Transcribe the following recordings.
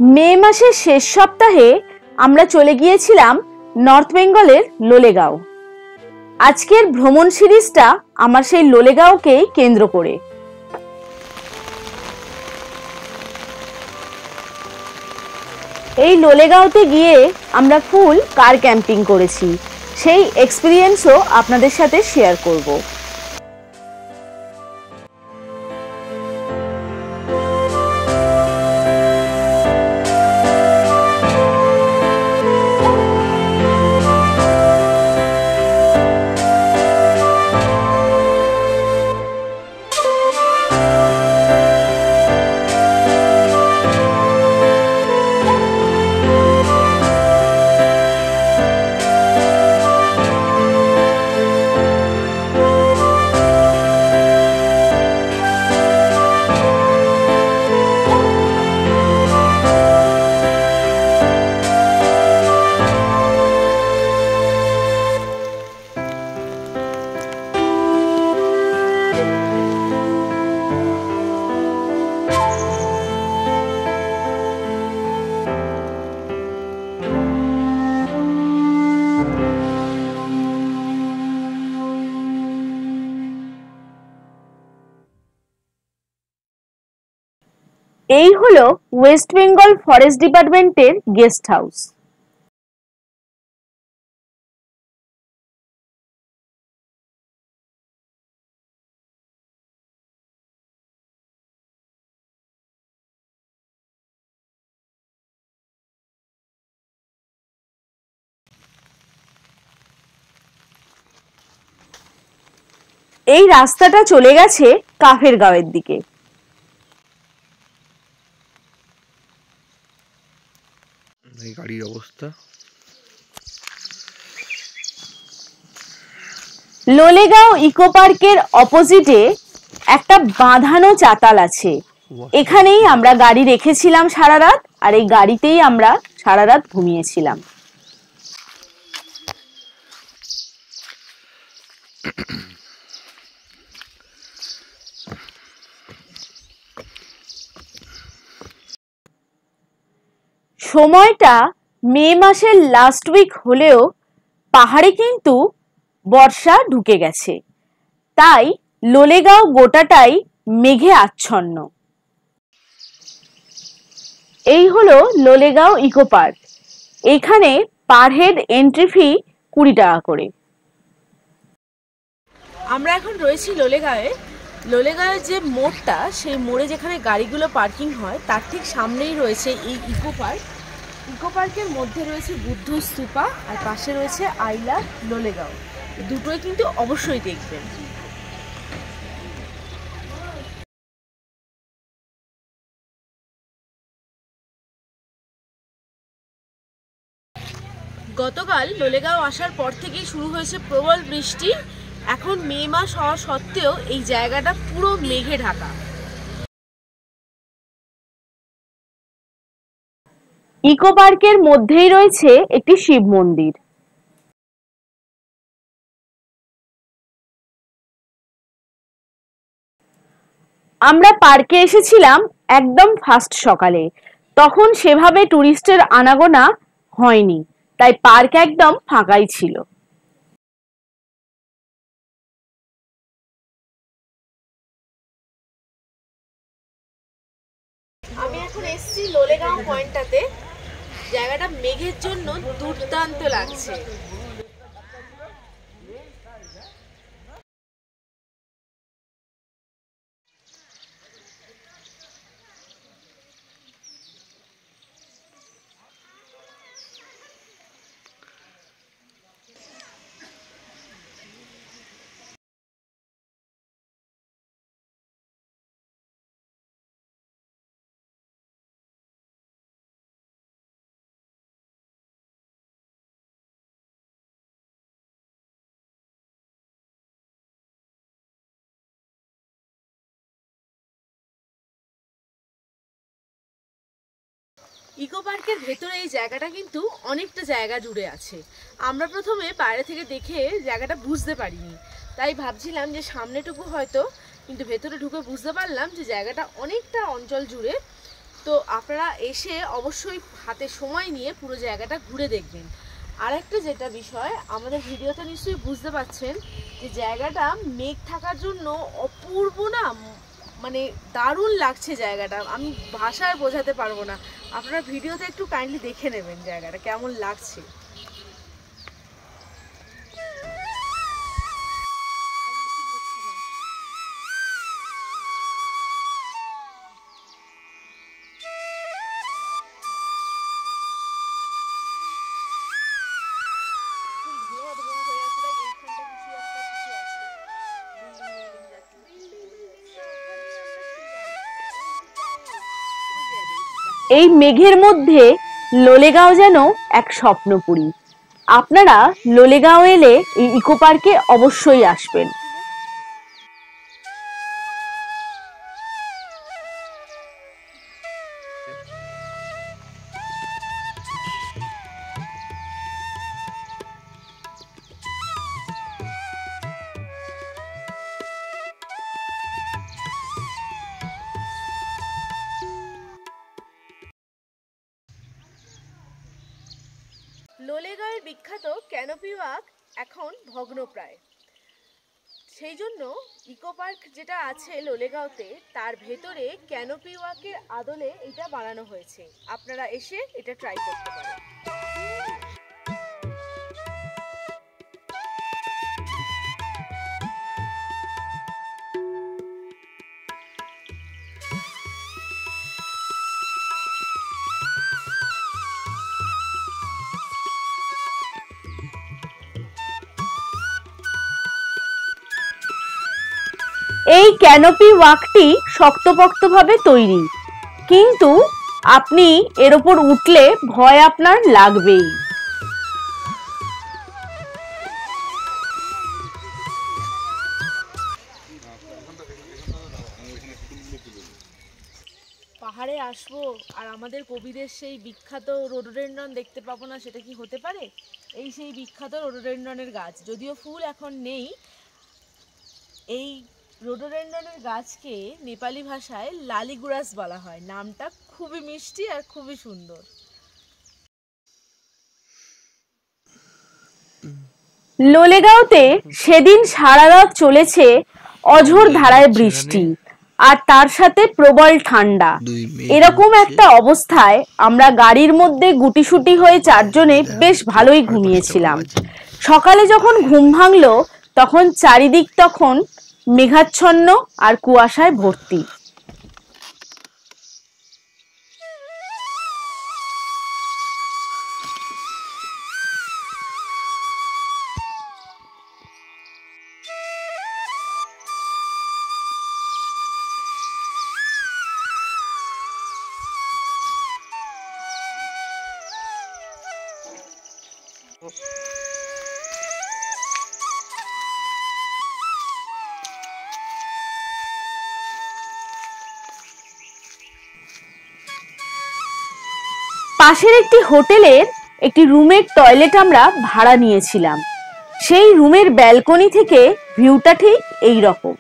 মে মাসের শেষ সপ্তাহে আমরা চলে গিয়েছিলাম নর্থ বেঙ্গলের লোলেগাঁও। আজকের ভ্রমণ সিরিজটা আমার সেই লোলেগাঁওকেই কেন্দ্র করে। এই লোলেগাঁওতে গিয়ে আমরা ফুল কার ক্যাম্পিং করেছি, সেই এক্সপিরিয়েন্সও আপনাদের সাথে শেয়ার করব। এই হলো ওয়েস্ট বেঙ্গল ফরেস্ট ডিপার্টমেন্টের গেস্ট হাউস। এই রাস্তাটা চলে গেছে কাফের গাঁওয়ের দিকে। এই গাড়ির অবস্থা। লোলেগাঁও ইকো পার্কের অপোজিটে একটা বাঁধানো চাতাল আছে। এখানেই আমরা গাড়ি রেখেছিলাম সারা রাত, আর এই গাড়িতেই আমরা সারা রাত ঘুমিয়েছিলাম। সময়টা মে মাসের লাস্ট উইক হলেও পাহাড়ে কিন্তু বর্ষা ঢুকে গেছে, তাই লোলেগাঁও গোটাটাই মেঘে আচ্ছন্ন। এই হলো লোলেগাঁও ইকো পার্ক। এখানে পার হেড এন্ট্রি ফি 20 টাকা করে। আমরা এখন রয়েছি লোলেগাঁওয়ে। লোলেগাঁওয়ের যে মোড়টা, সেই মোড়ে যেখানে গাড়িগুলো পার্কিং হয় তার ঠিক সামনেই রয়েছে এই ইকো পার্ক। ইকো পার্কের মধ্যে রয়েছে বুদ্ধ স্তূপা, আর পাশে রয়েছে আই লাভ লোলেগাঁও। দুটোই কিন্তু অবশ্যই দেখবেন। গতকাল লোলেগাঁও আসার পর থেকেই শুরু হয়েছে প্রবল বৃষ্টি। এখন মে মাস হওয়া সত্ত্বেও এই জায়গাটা পুরো মেঘে ঢাকা। ইকো পার্কের মধ্যেই রয়েছে একটি শিব মন্দির। আমরা পার্কে এসেছিলাম একদম ফার্স্ট সকালে, তখন সেভাবে টুরিস্টের আনাগোনা হয়নি, তাই পার্ক একদম ফাঁকাই ছিল। আমি এখন এসেছি লোলেগাঁও পয়েন্টটাতে। জায়গাটা মেঘের জন্য দুর্দান্ত লাগছে। ইকো পার্কের ভেতরে এই জায়গাটা কিন্তু অনেকটা জায়গা জুড়ে আছে। আমরা প্রথমে বাইরে থেকে দেখে জায়গাটা বুঝতে পারিনি, তাই ভাবছিলাম যে সামনেটুকু হয়তো, কিন্তু ভেতরে ঢুকে বুঝতে পারলাম যে জায়গাটা অনেকটা অঞ্চল জুড়ে। তো তো আপনারা এসে অবশ্যই হাতে সময় নিয়ে পুরো জায়গাটা ঘুরে দেখবেন। আর একটা যেটা বিষয়, আমাদের ভিডিওতে নিশ্চয়ই বুঝতে পারছেন যে জায়গাটা মেঘ থাকার জন্য অপূর্ব না, মানে দারুণ লাগছে জায়গাটা, আমি ভাষায় বোঝাতে পারবো না। আপনারা ভিডিওতে একটু কাইন্ডলি দেখে নেবেন জায়গাটা কেমন লাগছে। এই মেঘের মধ্যে লোলেগাঁও যেন এক স্বপ্নপুরী। আপনারা লোলেগাঁও এলে এই ইকো পার্কে অবশ্যই আসবেন। লোলেগাঁওয়ের বিখ্যাত ক্যানোপি ওয়াক এখন ভগ্নপ্রায়, সেই জন্য ইকো পার্ক যেটা আছে লোলেগাঁওতে তার ভেতরে ক্যানোপি ওয়াকের আদলে এটা বানানো হয়েছে। আপনারা এসে এটা ট্রাই করতে পারেন। এই ক্যানোপি ওয়াকটি শক্তপোক্তভাবে তৈরি, কিন্তু আপনি এর উপর উঠলে ভয় আপনার লাগবেই। পাহাড়ে আসবো আর আমাদের কবিদের সেই বিখ্যাত রোডোডেনড্রন দেখতে পাবো না, সেটা কি হতে পারে? এই সেই বিখ্যাত রোডোডেনড্রনের গাছ, যদিও ফুল এখন নেই। এই রোডোডেনড্রনের গাছকে নেপালি ভাষায় লালিগুড়াস বলা হয়। নামটা খুবই মিষ্টি আর খুবই সুন্দর। লোলেগাঁওতে সেদিন সারা রাত চলেছে অঝোর ধারায় বৃষ্টি, আর তার সাথে প্রবল ঠান্ডা। এরকম একটা অবস্থায় আমরা গাড়ির মধ্যে গুটিসুটি হয়ে চারজনে বেশ ভালোই ঘুমিয়েছিলাম। সকালে যখন ঘুম ভাঙলো তখন চারিদিক তখন মেঘাচ্ছন্ন আর কুয়াশায় ভর্তি। পাশের একটি হোটেলের একটি রুমের টয়লেট আমরা ভাড়া নিয়েছিলাম। সেই রুমের ব্যালকনি থেকে ভিউটা ঠিক এই রকম।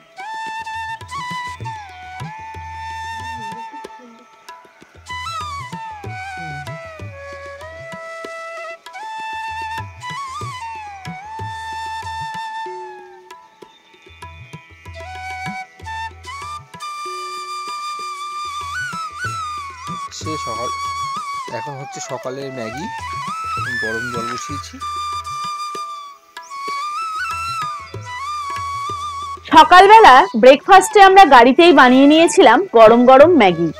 এখন হচ্ছে সকালের ম্যাগি, গরম জল বসিয়েছি। সকালবেলা ব্রেকফাস্টে আমরা গাড়িতেই বানিয়ে নিয়েছিলাম গরম গরম ম্যাগি।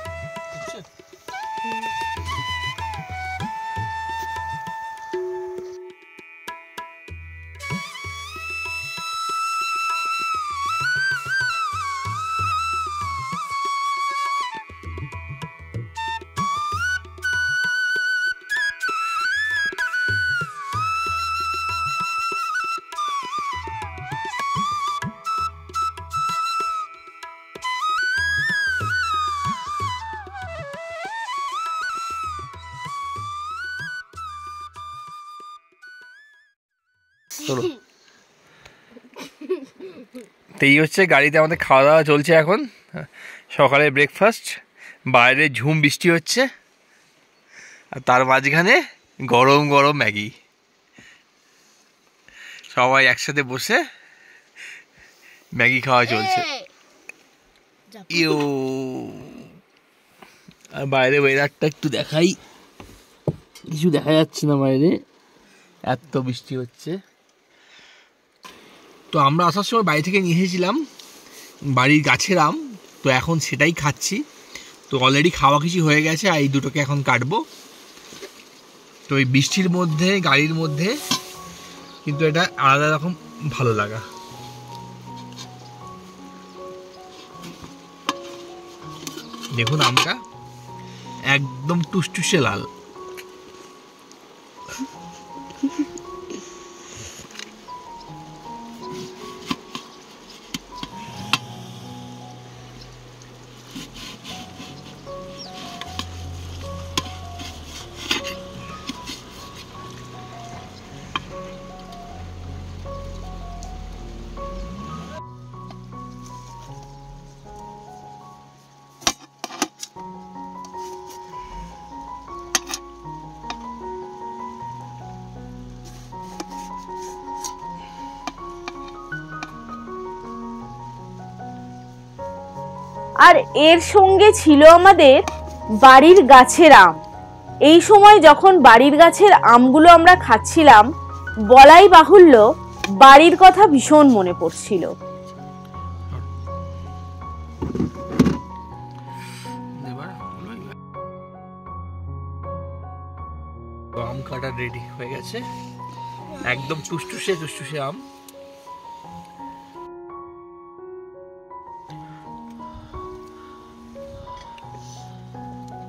তো এই হচ্ছে গাড়িতে আমাদের খাওয়া দাওয়া চলছে এখন, সকালে ব্রেকফাস্ট। বাইরে ঝুম বৃষ্টি হচ্ছে আর তার মাঝখানে গরম গরম ম্যাগি, সবাই একসাথে বসে ম্যাগি খাওয়া চলছে। ইউ, আর বাইরে ওয়েদারটা একটু দেখাই, কিছু দেখা যাচ্ছে না বাইরে, এত বৃষ্টি হচ্ছে। তো আমরা আসার সময় বাড়ি থেকে নিয়ে এসেছিলাম বাড়ির গাছের আম, তো এখন সেটাই খাচ্ছি। তো অলরেডি খাওয়া কিছু হয়ে গেছে, আর এই দুটোকে এখন কাটবো। তো এই বৃষ্টির মধ্যে গাড়ির মধ্যে কিন্তু এটা আলাদা রকম ভালো লাগা। দেখুন আমটা একদম টুসটুসে লাল। আর এর সঙ্গে ছিল আমাদের বাড়ির গাছের আম। এই সময় যখন বাড়ির গাছের আমগুলো আমরা খাচ্ছিলাম, বলাই বাহুল্য বাড়ির কথা ভীষণ মনে পড়ছিল। আম কাটা রেডি হয়ে গেছে, একদম টুসটুসে টুসটুসে আম।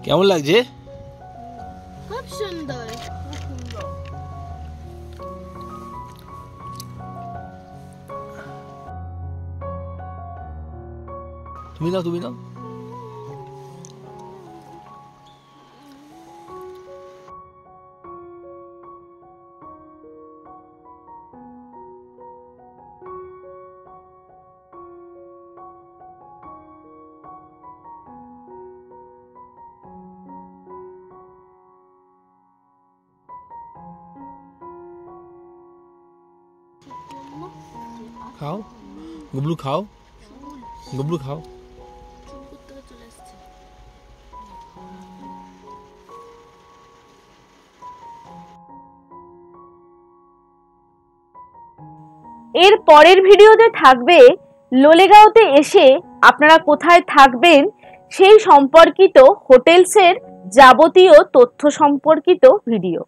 কেমন লাগছে? খুব সুন্দর। তুমি নাও, তুমি নাও। খাও গুবলু, খাও গুবলু, খাও। এর পরের ভিডিওতে থাকবে লোলেগাঁওতে এসে আপনারা কোথায় থাকবেন সেই সম্পর্কিত হোটেলসের যাবতীয় তথ্য সম্পর্কিত ভিডিও।